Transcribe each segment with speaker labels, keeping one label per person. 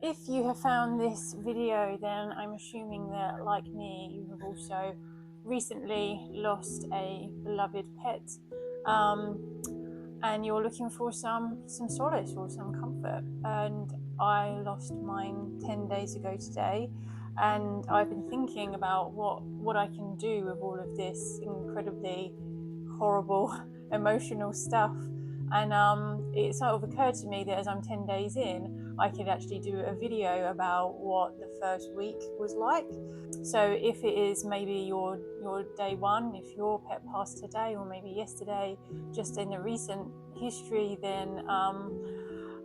Speaker 1: If you have found this video, then I'm assuming that, like me, you have also recently lost a beloved pet, um, and you're looking for some solace or some comfort. And I lost mine 10 days ago today, and I've been thinking about what I can do with all of this incredibly horrible emotional stuff. And it sort of occurred to me that as I'm 10 days in, I could actually do a video about what the first week was like. So if it is maybe your day one, if your pet passed today or maybe yesterday, just in the recent history, then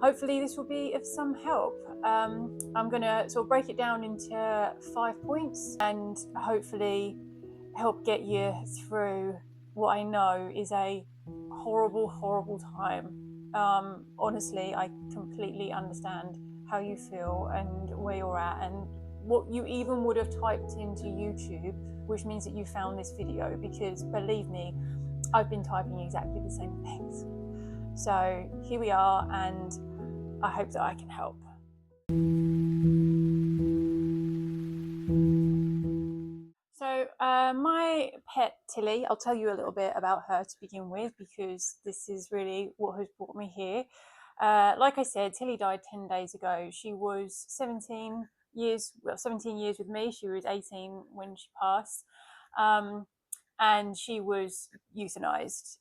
Speaker 1: hopefully this will be of some help. I'm going to sort of break it down into 5 points and hopefully help get you through what I know is a horrible, horrible time. Honestly, I completely understand how you feel and where you're at, and what you even would have typed into YouTube, which means that you found this video, because believe me, I've been typing exactly the same things. So here we are, and I hope that I can help. So, my pet Tilly, I'll tell you a little bit about her to begin with, because this is really what has brought me here. Like I said, Tilly died 10 days ago. She was 17 years, well, 17 years with me. She was 18 when she passed. And she was euthanized.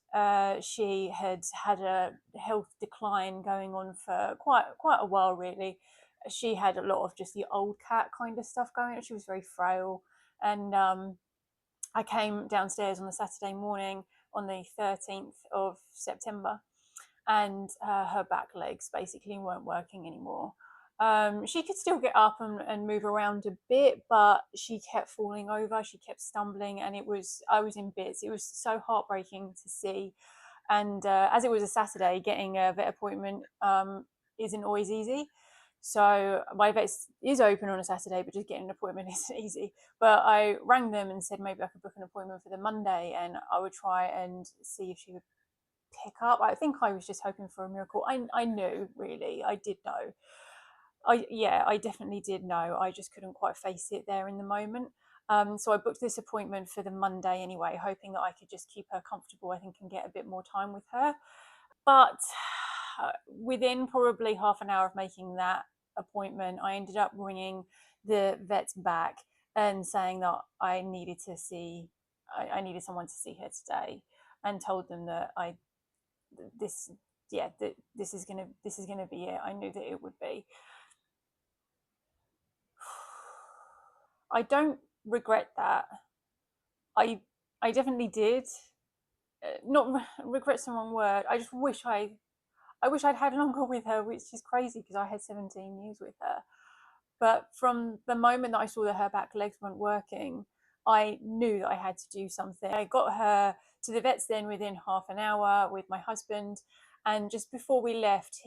Speaker 1: She had had a health decline going on for quite a while, really. She had a lot of just the old cat kind of stuff going on. She was very frail, and I came downstairs on the Saturday morning on the 13th of September, and her back legs basically weren't working anymore. She could still get up and move around a bit, but she kept falling over, she kept stumbling, and I was in bits. It was so heartbreaking to see. And as it was a Saturday, getting a vet appointment isn't always easy. So my vet is open on a Saturday, but just getting an appointment isn't easy. But I rang them and said maybe I could book an appointment for the Monday, and I would try and see if she would pick up. I think I was just hoping for a miracle. I knew, really, I did know. I definitely did know. I just couldn't quite face it there in the moment. So I booked this appointment for the Monday anyway, hoping that I could just keep her comfortable, I think, and get a bit more time with her. But within probably half an hour of making that appointment, I ended up ringing the vets back and saying that I needed someone to see her today, and told them that this this is gonna be it. I knew that it would be. I don't regret that. I definitely did. Not regret's the wrong word. I just I wish I'd had longer with her, which is crazy because I had 17 years with her. But from the moment that I saw that her back legs weren't working, I knew that I had to do something. I got her to the vets then within half an hour with my husband. And just before we left,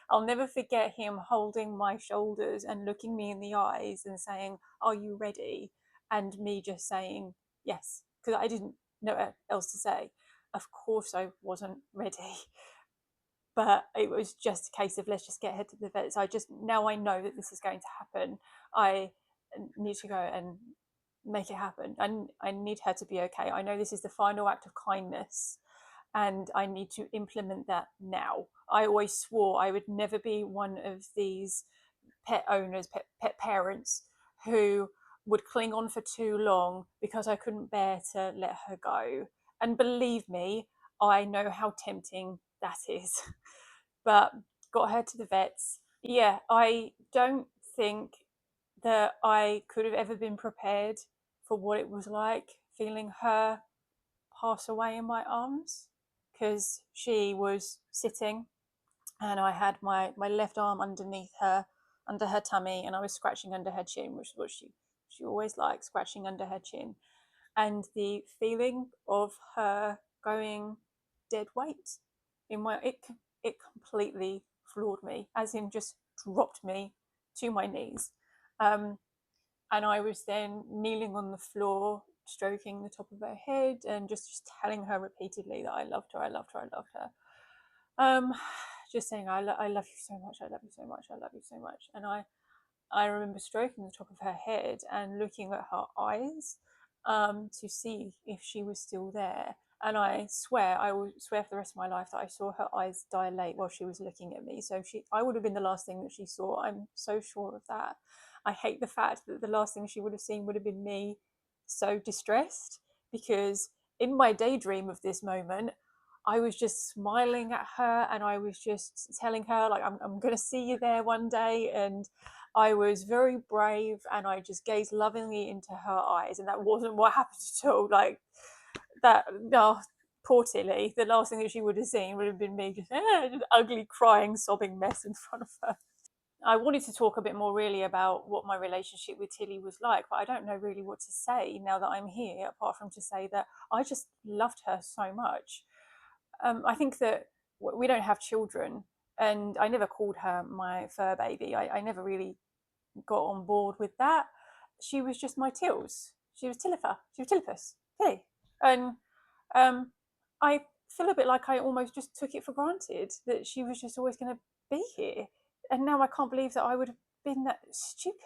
Speaker 1: I'll never forget him holding my shoulders and looking me in the eyes and saying, "Are you ready?" And me just saying, "Yes," because I didn't know what else to say. Of course, I wasn't ready. But it was just a case of, let's just get her to the vet. So now I know that this is going to happen. I need to go and make it happen, and I need her to be okay. I know this is the final act of kindness, and I need to implement that now. I always swore I would never be one of these pet owners, pet parents who would cling on for too long because I couldn't bear to let her go. And believe me, I know how tempting that is. But got her to the vets. Yeah, I don't think that I could have ever been prepared for what it was like feeling her pass away in my arms, because she was sitting and I had my left arm underneath her, under her tummy, and I was scratching under her chin, which is what she always liked, scratching under her chin. And the feeling of her going dead weight in it completely floored me, as in just dropped me to my knees. Um, and I was then kneeling on the floor, stroking the top of her head, and just telling her repeatedly that I loved her, I loved her, I loved her. Um, just saying, I love you so much, I love you so much, I love you so much. And I remember stroking the top of her head and looking at her eyes to see if she was still there. And I will swear for the rest of my life that I saw her eyes dilate while she was looking at me. So I would have been the last thing that she saw. I'm so sure of that. I hate the fact that the last thing she would have seen would have been me so distressed, because in my daydream of this moment, I was just smiling at her and I was just telling her, like, I'm going to see you there one day. And I was very brave and I just gazed lovingly into her eyes. And that wasn't what happened at all. Like, that, no, poor Tilly. The last thing that she would have seen would have been me just an ugly, crying, sobbing mess in front of her. I wanted to talk a bit more really about what my relationship with Tilly was like, but I don't know really what to say now that I'm here, apart from to say that I just loved her so much. I think that we don't have children, and I never called her my fur baby. I never really got on board with that. She was just my Tills. She was Tilifer. She was Tilipus. Tilly. And I feel a bit like I almost just took it for granted that she was just always going to be here. And now I can't believe that I would have been that stupid.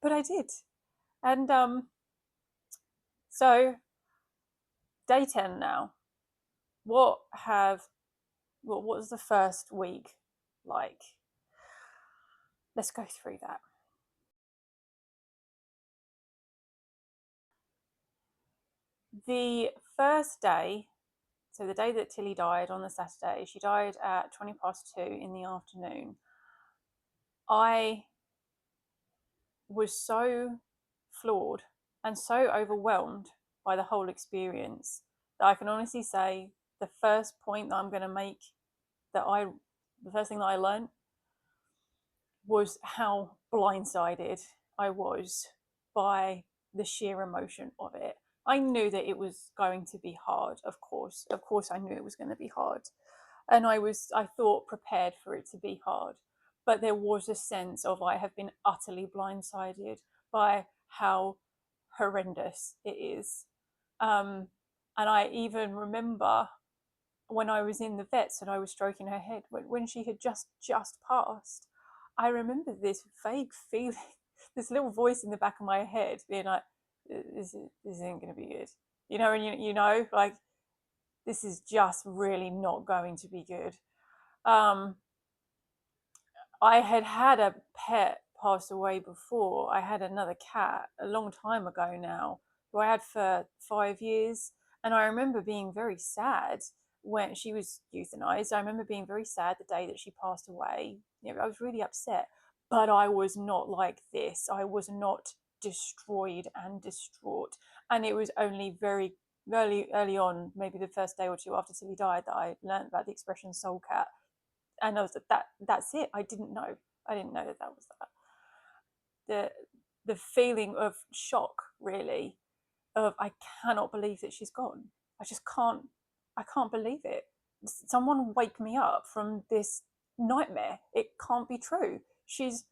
Speaker 1: But I did. And so, day 10 now. What was the first week like? Let's go through that. The first day, so the day that Tilly died on the Saturday, she died at 2:20 in the afternoon. I was so floored and so overwhelmed by the whole experience that I can honestly say the first point that I'm going to make, the first thing that I learned was how blindsided I was by the sheer emotion of it. I knew that it was going to be hard, of course. Of course, I knew it was going to be hard. And I thought, prepared for it to be hard. But there was a sense of I have been utterly blindsided by how horrendous it is. And I even remember when I was in the vets and I was stroking her head, when she had just passed, I remember this vague feeling, this little voice in the back of my head being like, this isn't going to be good. And you know, like, this is just really not going to be good. I had a pet pass away before. I had another cat a long time ago now, who I had for 5 years. And I remember being very sad when she was euthanized. I remember being very sad the day that she passed away. I was really upset, but I was not like this. I was not destroyed and distraught. And it was only very early on, maybe the first day or two after Tilly died, that I learned about the expression soul cat. And I was like, that's it. I didn't know that was that. The feeling of shock, really, of I cannot believe that she's gone. I just can't believe it. Someone wake me up from this nightmare. It can't be true. She's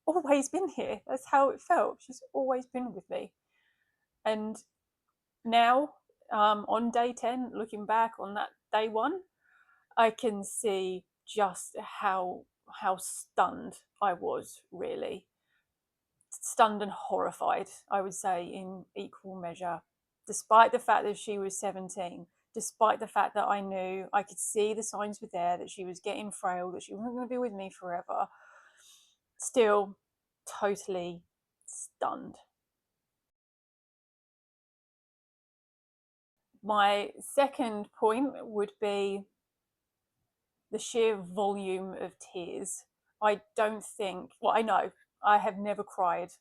Speaker 1: always been here. That's how it felt. She's always been with me. And now, on day 10, looking back on that day one, I can see just how stunned I was, really. Stunned and horrified, I would say, in equal measure, despite the fact that she was 17, despite the fact that I knew, I could see the signs were there, that she was getting frail, that she wasn't going to be with me forever. Still totally stunned. My second point would be the sheer volume of tears. I don't think, well, I know I have never cried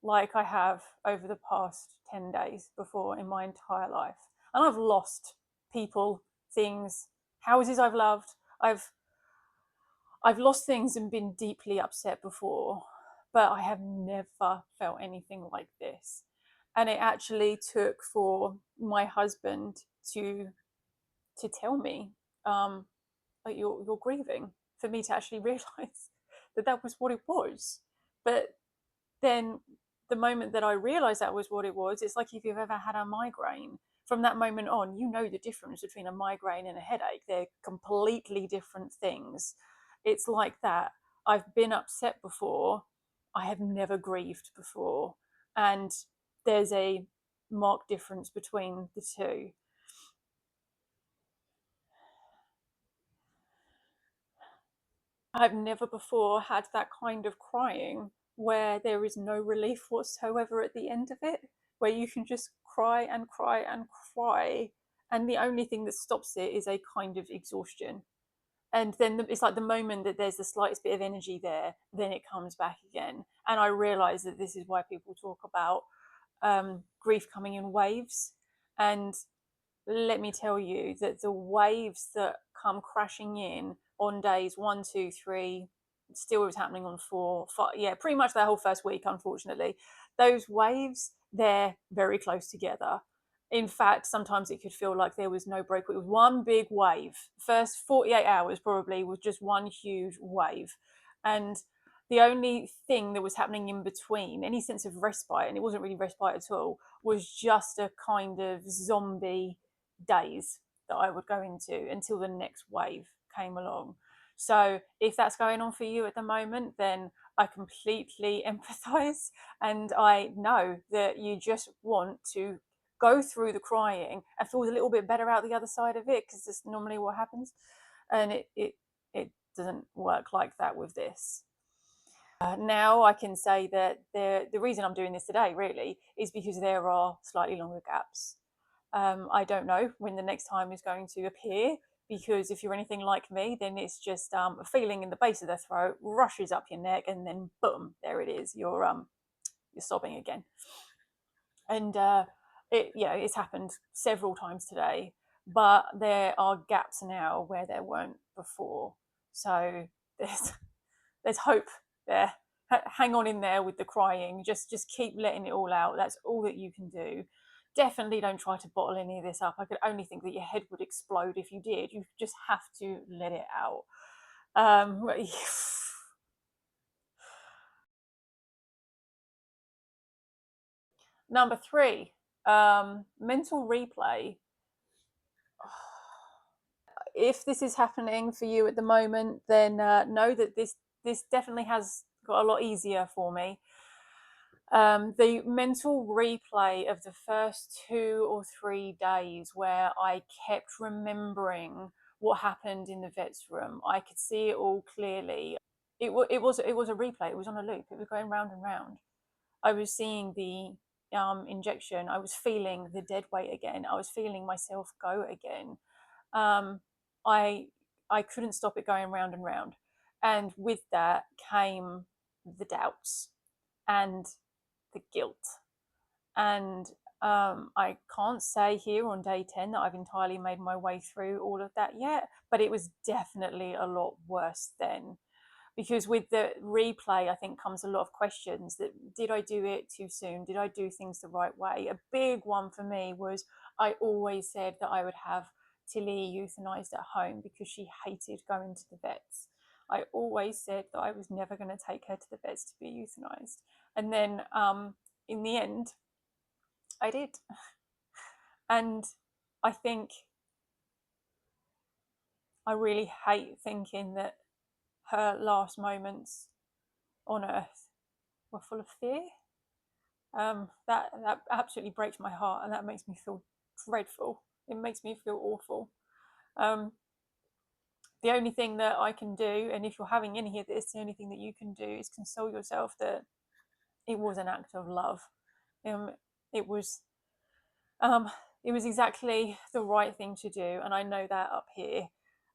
Speaker 1: like I have over the past 10 days before in my entire life. And I've lost people, things, houses I've loved. I've lost things and been deeply upset before, but I have never felt anything like this. And it actually took for my husband to tell me, like, you're grieving, for me to actually realize that was what it was. But then the moment that I realized that was what it was, it's like if you've ever had a migraine. From that moment on, you know the difference between a migraine and a headache. They're completely different things. It's like that. I've been upset before, I have never grieved before. And there's a marked difference between the two. I've never before had that kind of crying where there is no relief whatsoever at the end of it, where you can just cry and cry and cry. And the only thing that stops it is a kind of exhaustion. And then it's like the moment that there's the slightest bit of energy there, then it comes back again. And I realize that this is why people talk about grief coming in waves. And let me tell you that the waves that come crashing in on days 1, 2, 3, still was happening on 4, 5, yeah, pretty much the whole first week, unfortunately. Those waves, they're very close together. In fact, sometimes it could feel like there was no break. It was one big wave. First 48 hours probably was just one huge wave. And the only thing that was happening in between, any sense of respite, and it wasn't really respite at all, was just a kind of zombie days that I would go into until the next wave came along. So if that's going on for you at the moment, then I completely empathize. And I know that you just want to go through the crying and feel a little bit better out the other side of it, because that's normally what happens. And it doesn't work like that with this. Now I can say that the reason I'm doing this today really is because there are slightly longer gaps. I don't know when the next time is going to appear, because if you're anything like me, then it's just a feeling in the base of the throat rushes up your neck, and then boom, there it is. You're sobbing again. And it's happened several times today, but there are gaps now where there weren't before. So there's hope there. Hang on in there with the crying. Just keep letting it all out. That's all that you can do. Definitely don't try to bottle any of this up. I could only think that your head would explode if you did. You just have to let it out. Number 3, mental replay. If this is happening for you at the moment, then know that this definitely has got a lot easier for me. The mental replay of the first 2 or 3 days where I kept remembering what happened in the vet's room. I could see it all clearly. It was a replay. It was on a loop. It was going round and round. I was seeing the injection. I was feeling the dead weight again. I was feeling myself go again. Um, I I couldn't stop it going round and round, and with that came the doubts and the guilt. And I can't say here on day 10 that I've entirely made my way through all of that yet, but it was definitely a lot worse then. Because with the replay, I think comes a lot of questions that, did I do it too soon? Did I do things the right way? A big one for me was, I always said that I would have Tilly euthanized at home because she hated going to the vets. I always said that I was never going to take her to the vets to be euthanized. And then in the end, I did. And I think I really hate thinking that her last moments on earth were full of fear. That absolutely breaks my heart, and that makes me feel dreadful. It makes me feel awful. Um, the only thing that I can do, and if you're having any of this, the only thing that you can do is console yourself that it was an act of love. Um, it was um, it was exactly the right thing to do, and I know that up here.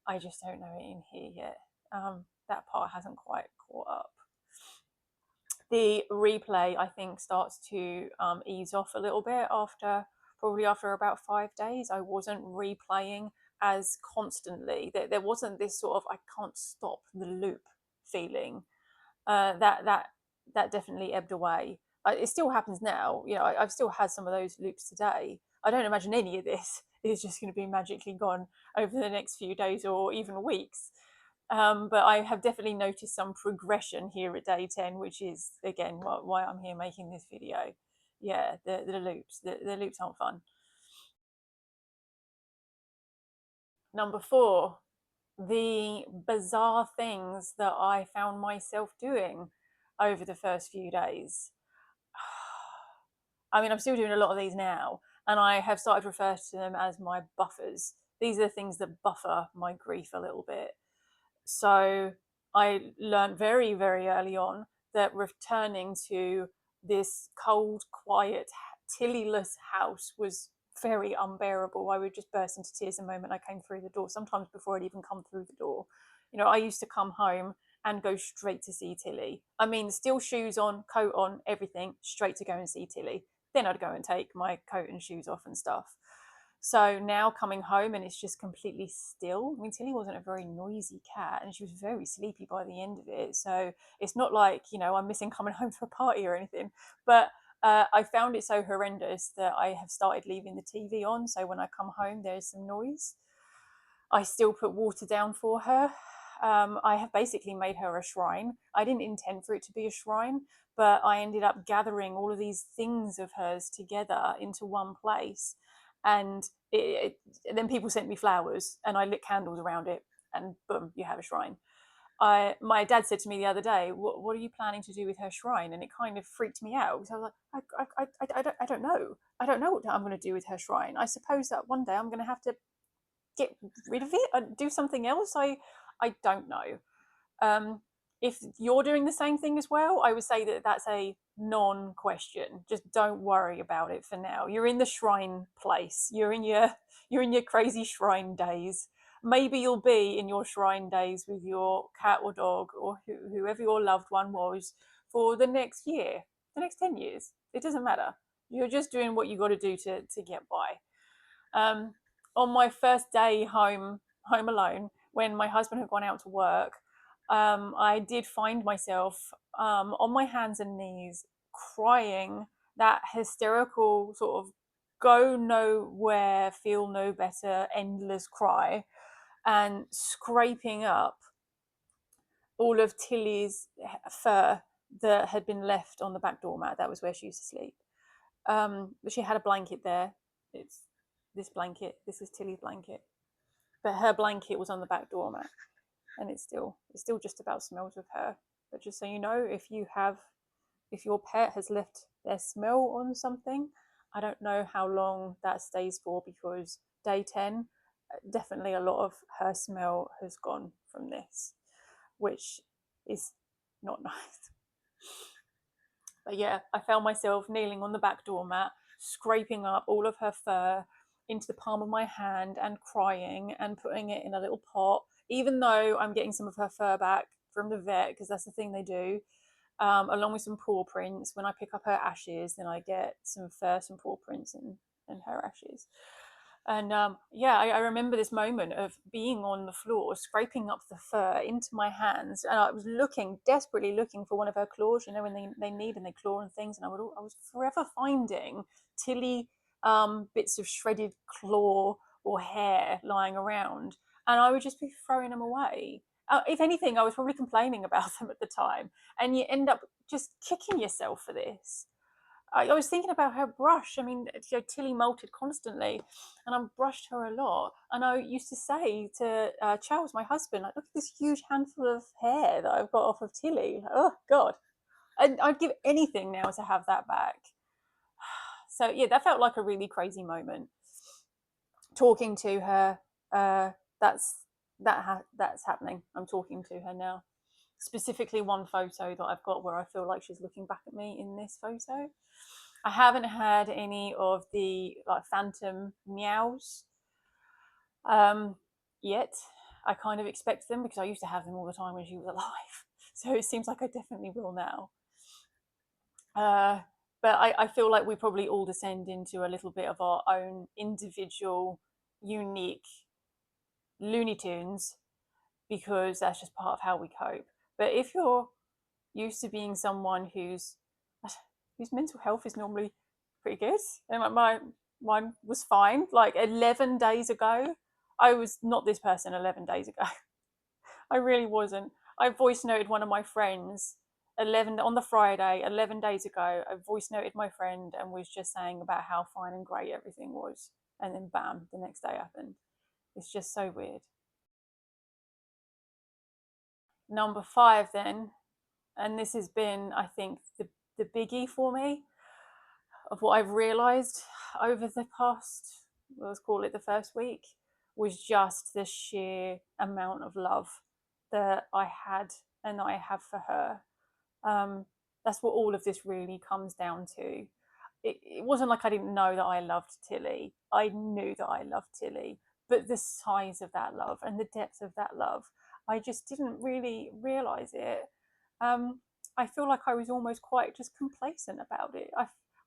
Speaker 1: I just don't know it in here yet. That part hasn't quite caught up. The replay, I think, starts to ease off a little bit probably after about 5 days. I wasn't replaying as constantly. There wasn't this sort of I can't stop the loop feeling. That definitely ebbed away. It still happens now. I've still had some of those loops today. I don't imagine any of this is just going to be magically gone over the next few days or even weeks. But I have definitely noticed some progression here at day 10, which is, again, why I'm here making this video. Yeah, the loops. The loops aren't fun. Number 4, the bizarre things that I found myself doing. over the first few days. I mean, I'm still doing a lot of these now, and I have started to refer to them as my buffers. These are the things that buffer my grief a little bit. So I learned very, very early on that returning to this cold, quiet, Tillyless house was very unbearable. I would just burst into tears the moment I came through the door, sometimes before I'd even come through the door. You know, I used to come home and go straight to see Tilly. I mean, still shoes on, coat on, everything, straight to go and see Tilly. Then I'd go and take my coat and shoes off and stuff. So now coming home and it's just completely still. I mean, Tilly wasn't a very noisy cat and she was very sleepy by the end of it. So it's not like, you know, I'm missing coming home to a party or anything. But I found it so horrendous that I have started leaving the TV on. So when I come home, there's some noise. I still put water down for her. I have basically made her a shrine. I didn't intend for it to be a shrine, but I ended up gathering all of these things of hers together into one place. And then people sent me flowers and I lit candles around it, and boom, you have a shrine. My dad said to me the other day, what are you planning to do with her shrine? And it kind of freaked me out because I was like, I don't know. I don't know what I'm going to do with her shrine. I suppose that one day I'm going to have to get rid of it and do something else. I don't know. If you're doing the same thing as well, I would say that that's a non-question. Just don't worry about it for now. You're in the shrine place. You're in your crazy shrine days. Maybe you'll be in your shrine days with your cat or dog or whoever your loved one was for the next year, the next 10 years. It doesn't matter. You're just doing what you got to do to get by. On my first day home alone, when my husband had gone out to work, I did find myself on my hands and knees crying that hysterical sort of go nowhere, feel no better, endless cry, and scraping up all of Tilly's fur that had been left on the back doormat. That was where she used to sleep. But she had a blanket there. It's this blanket. This is Tilly's blanket. But her blanket was on the back doormat, and it still just about smells of her. But just so you know, if your pet has left their smell on something, I don't know how long that stays for, because day 10, definitely a lot of her smell has gone from this, which is not nice. But yeah, I found myself kneeling on the back doormat, scraping up all of her fur into the palm of my hand and crying and putting it in a little pot, even though I'm getting some of her fur back from the vet, because that's the thing they do, along with some paw prints. When I pick up her ashes, then I get some fur, some paw prints, and her ashes. And yeah, I remember this moment of being on the floor, scraping up the fur into my hands, and I was looking, desperately looking for one of her claws. You know, when they need and they claw and things, and I was forever finding Tilly bits of shredded claw or hair lying around, and I would just be throwing them away. If anything, I was probably complaining about them at the time, and you end up just kicking yourself for this. I was thinking about her brush. I mean, you know, Tilly molted constantly, and I brushed her a lot. And I used to say to Charles, my husband, like, look at this huge handful of hair that I've got off of Tilly. Like, oh God, I'd give anything now to have that back. So yeah, that felt like a really crazy moment. Talking to her, that's happening. I'm talking to her now. Specifically, one photo that I've got where I feel like she's looking back at me in this photo. I haven't had any of the like phantom meows yet. I kind of expect them because I used to have them all the time when she was alive. So it seems like I definitely will now. Uh, but I feel like we probably all descend into a little bit of our own individual, unique Looney Tunes, because that's just part of how we cope. But if you're used to being someone whose mental health is normally pretty good, and mine was fine. Like 11 days ago, I was not this person 11 days ago. I really wasn't. I voice noted one of my friends 11 on the Friday 11 days ago. I voice noted my friend and was just saying about how fine and great everything was, and then bam, the next day happened. It's just so weird. Number 5 then, and this has been, I think, the biggie for me of what I've realized over the past, let's call it the first week, was just the sheer amount of love that I had and that I have for her. That's what all of this really comes down to. It wasn't like I didn't know that I loved Tilly. I knew that I loved Tilly, but the size of that love and the depth of that love, I just didn't really realize it. I feel like I was almost quite just complacent about it.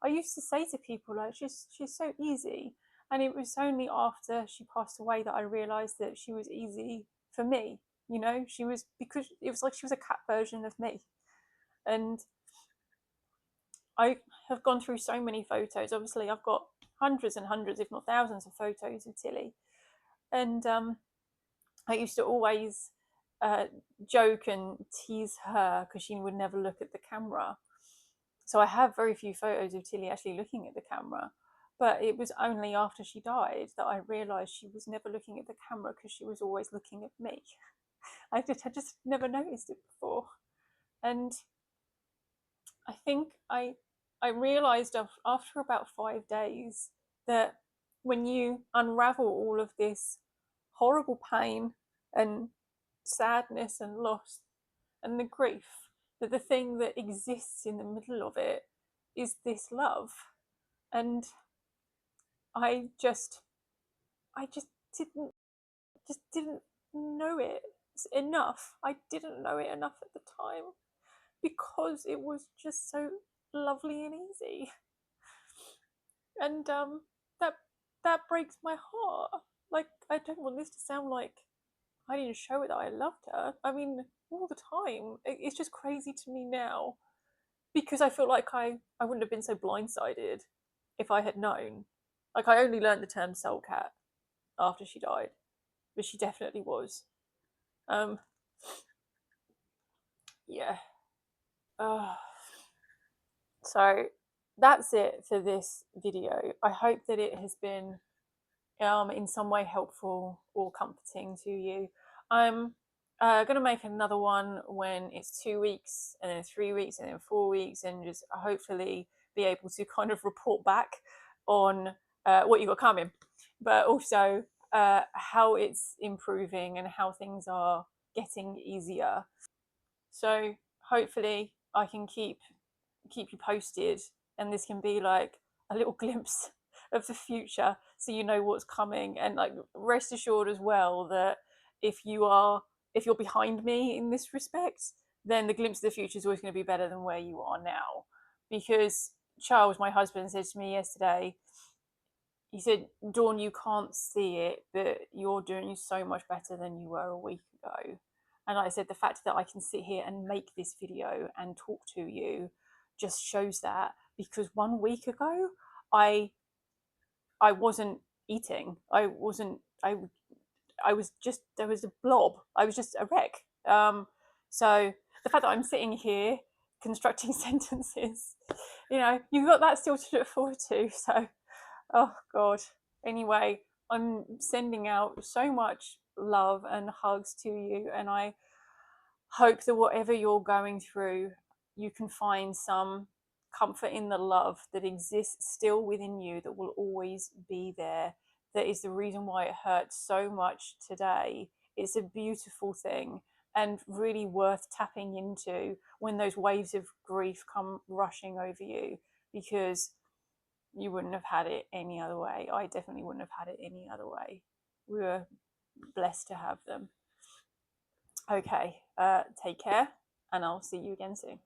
Speaker 1: I used to say to people like, she's so easy, and it was only after she passed away that I realized that she was easy for me. You know, she was, because it was like she was a cat version of me. And I have gone through so many photos. Obviously, I've got hundreds and hundreds, if not thousands, of photos of Tilly. And I used to always joke and tease her because she would never look at the camera. So I have very few photos of Tilly actually looking at the camera. But it was only after she died that I realised she was never looking at the camera because she was always looking at me. I just never noticed it before. And I think I realized after about 5 days that when you unravel all of this horrible pain and sadness and loss and the grief, that the thing that exists in the middle of it is this love. And I just I didn't just didn't know it enough. I didn't know it enough at the time because it was just so lovely and easy. And that that breaks my heart. Like, I don't want this to sound like I didn't show it that I loved her. I mean, all the time. It's just crazy to me now because I feel like I wouldn't have been so blindsided if I had known. Like, I only learned the term soul cat after she died, but she definitely was. Um, yeah. Uh, so that's it for this video. I hope that it has been in some way helpful or comforting to you. I'm going to make another one when it's 2 weeks, and then 3 weeks, and then 4 weeks, and just hopefully be able to kind of report back on what you got coming, but also how it's improving and how things are getting easier. So hopefully I can keep you posted, and this can be like a little glimpse of the future so you know what's coming. And like, rest assured as well that if you're behind me in this respect, then the glimpse of the future is always going to be better than where you are now. Because Charles, my husband, said to me yesterday, he said, Dawn, you can't see it, but you're doing so much better than you were a week ago. And I said, the fact that I can sit here and make this video and talk to you just shows that, because 1 week ago, I wasn't eating. I was just, there was a blob. I was just a wreck. So the fact that I'm sitting here constructing sentences, you've got that still to look forward to. So, oh God. Anyway, I'm sending out so much love and hugs to you, and I hope that whatever you're going through, you can find some comfort in the love that exists still within you, that will always be there. That is the reason why it hurts so much today. It's a beautiful thing and really worth tapping into when those waves of grief come rushing over you, because you wouldn't have had it any other way. I definitely wouldn't have had it any other way. We were blessed to have them. Okay, take care, and I'll see you again soon.